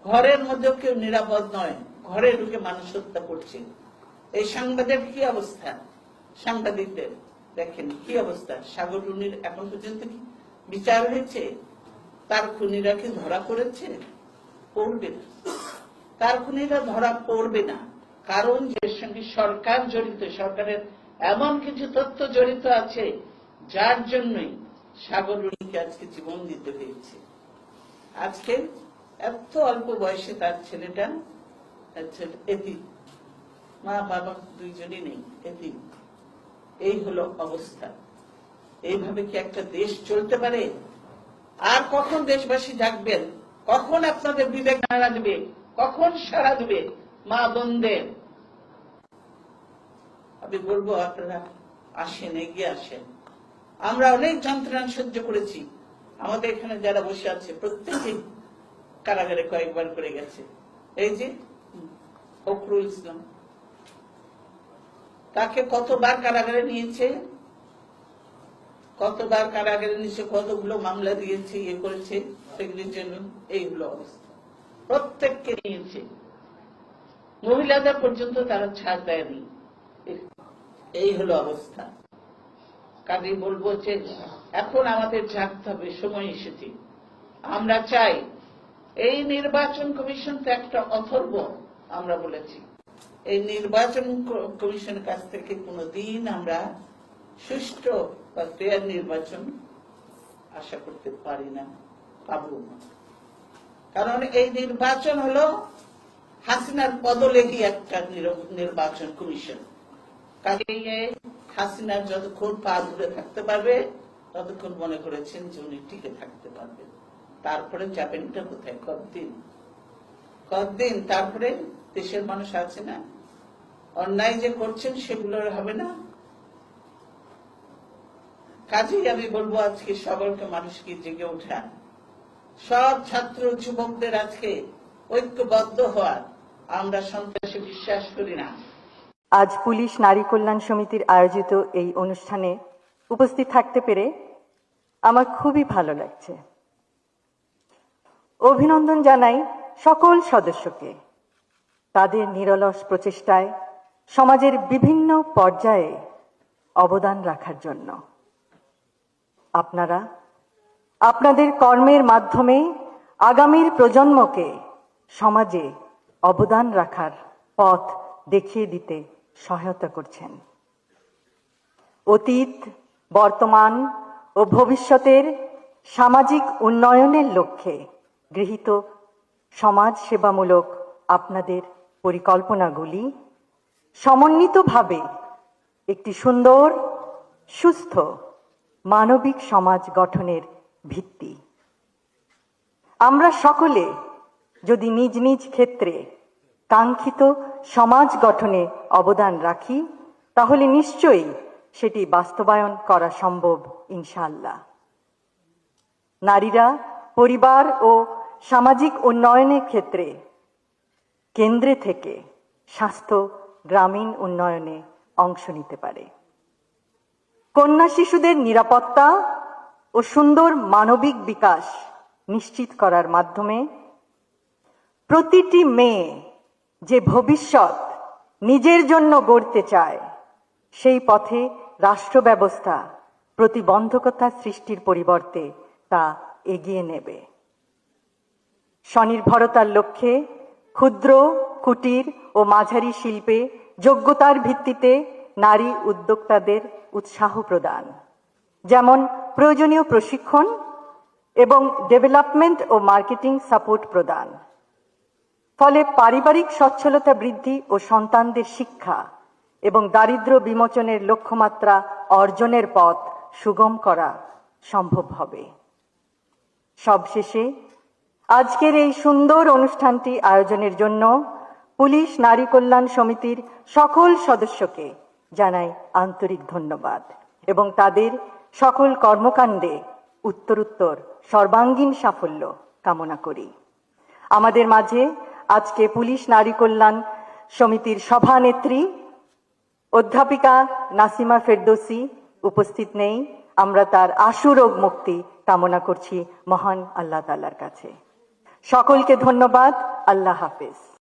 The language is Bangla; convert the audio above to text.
ঘরের মধ্যেও কেউ নিরাপদ নয়, ঘরে ঢুকে মানুষ হত্যা করছে। এই সাংবাদিক কি অবস্থা, সাংবাদিকদের দেখেন কি অবস্থা। সাগর রুনির এখন পর্যন্ত কি বিচার হয়েছে? তার খুনিরা কি ধরা পড়েছে? পড়বে না, তার খুনিরা ধরা পড়বে না, কারণ এর সঙ্গে সরকার জড়িত, সরকারের এমন কিছু তথ্য জড়িত আছে যার জন্যই সাগর রুনিকে আজকে জীবন দিতে হয়েছে। আজকে এত অল্প বয়সে তার ছেলেটা এতিম, মা বাবা দুইজনই নেই, এতিম। এই হলো অবস্থা। এইভাবে কি একটা দেশ চলতে পারে? আর কখন দেশবাসী জাগবেন? কখন আপনাদের বিবেক নাড়া দেবে? কখন সাড়া দেবে মা বোনদের? আমি বলবো আপনারা আসেন, এগিয়ে আসেন। আমরা অনেক যন্ত্রণা সহ্য করেছি। আমাদের এখানে যারা বসে আছে প্রত্যেকেই কারাগারে কয়েকবার করে গেছে। এই যে ফখরুল ইসলাম, তাকে কতবার কারাগারে নিয়েছে, কতবার কারাগারে নিয়েছে, কতগুলো মামলা দিয়েছে, ইয়ে করেছে, সেগুলির জন্য এইগুলো অবস্থা। প্রত্যেককে নিয়েছে, মহিলাদের পর্যন্ত তারা ছাড় দেয়নি। এই হলো অবস্থা। কাজে বলবো যে এখন আমাদের জাগতে হবে, সময় এসেছে। আমরা চাই এই নির্বাচন কমিশন তো একটা অথর্ব, আমরা বলেছি এই নির্বাচন কমিশনের কাছ থেকে কোনোদিন আমরা সুষ্ঠু বা ফেয়ার নির্বাচন আশা করতে পারি না, পাবো না। কারণ এই নির্বাচন হলো হাসিনার পদলেখী একটা নির্বাচন কমিশন। কাজে হাসিনার যতক্ষণ পা ধরে থাকতে পারবে ততক্ষণ মনে করেছেন যে উনি টিকে থাকতে পারবেন। তারপরে যাবেনটা কোথায়? কতদিন তারপরে দেশের মানুষ আছে না, অন্যায় যে করছেন সেগুলো হবে না। কাজেই আমি বলবো আজকে সকলকে, মানুষকে জেগে ওঠা, সব ছাত্র যুবকদের আজকে ঐক্যবদ্ধ হওয়ার। আমরা সন্ত্রাসে বিশ্বাস করি না। আজ পুলিশ নারী কল্যাণ সমিতির আয়োজিত এই অনুষ্ঠানে উপস্থিত থাকতে পেরে আমার খুবই ভালো লাগছে। অভিনন্দন জানাই সকল সদস্যকে তাদের নিরলস প্রচেষ্টায় সমাজের বিভিন্ন পর্যায়ে অবদান রাখার জন্য। আপনারা আপনাদের কর্মের মাধ্যমে আগামীর প্রজন্মকে সমাজে অবদান রাখার পথ দেখিয়ে দিতে সহায়তা করছেন। অতীত, বর্তমান ও ভবিষ্যতের সামাজিক উন্নয়নের লক্ষ্যে গৃহীত সমাজ সেবামূলক আপনাদের পরিকল্পনাগুলি সমন্বিতভাবে একটি সুন্দর, সুস্থ, মানবিক সমাজ গঠনের ভিত্তি। আমরা সকলে যদি নিজ নিজ ক্ষেত্রে কাঙ্ক্ষিত সমাজ গঠনে অবদান রাখি, তাহলে নিশ্চয়ই সেটি বাস্তবায়ন করা সম্ভব ইনশাআল্লাহ। নারীরা পরিবার ও সামাজিক উন্নয়নের ক্ষেত্রে কেন্দ্রে থেকে স্বাস্থ্য, গ্রামীণ উন্নয়নে অংশ নিতে পারে। কন্যা শিশুদের নিরাপত্তা ও সুন্দর মানবিক বিকাশ নিশ্চিত করার মাধ্যমে প্রতিটি মেয়ে যে ভবিষ্যৎ নিজের জন্য গড়তে চায়, সেই পথে রাষ্ট্র ব্যবস্থা প্রতিবন্ধকতা সৃষ্টির পরিবর্তে তা এগিয়ে নেবে। স্বনির্ভরতার লক্ষ্যে ক্ষুদ্র, কুটির ও মাঝারি শিল্পে যোগ্যতার ভিত্তিতে নারী উদ্যোক্তাদের উৎসাহ প্রদান, যেমন প্রয়োজনীয় প্রশিক্ষণ এবং ডেভেলপমেন্ট ও মার্কেটিং সাপোর্ট প্রদান। ফলে পারিবারিক সচ্ছলতা বৃদ্ধি ও সন্তানদের শিক্ষা এবং দারিদ্র্য বিমোচনের লক্ষ্যমাত্রা অর্জনের পথ সুগম করা সম্ভব হবে। সবশেষে আজকের এই সুন্দর অনুষ্ঠানটি আয়োজনের জন্য পুলিশ নারী কল্যাণ সমিতির সকল সদস্যকে জানাই আন্তরিক ধন্যবাদ এবং তাদের সকল কর্মকাণ্ডে উত্তরোত্তর সর্বাঙ্গীন সাফল্য কামনা করি। আমাদের মাঝে আজকে পুলিশ নারী কল্যাণ সমিতির সভানেত্রী অধ্যাপিকা নাসিমা ফেরদৌসী উপস্থিত নেই। আমরা তার আশু রোগ মুক্তি কামনা করছি মহান আল্লাহ তাআলার কাছে। সকলকে ধন্যবাদ। আল্লাহ হাফেজ।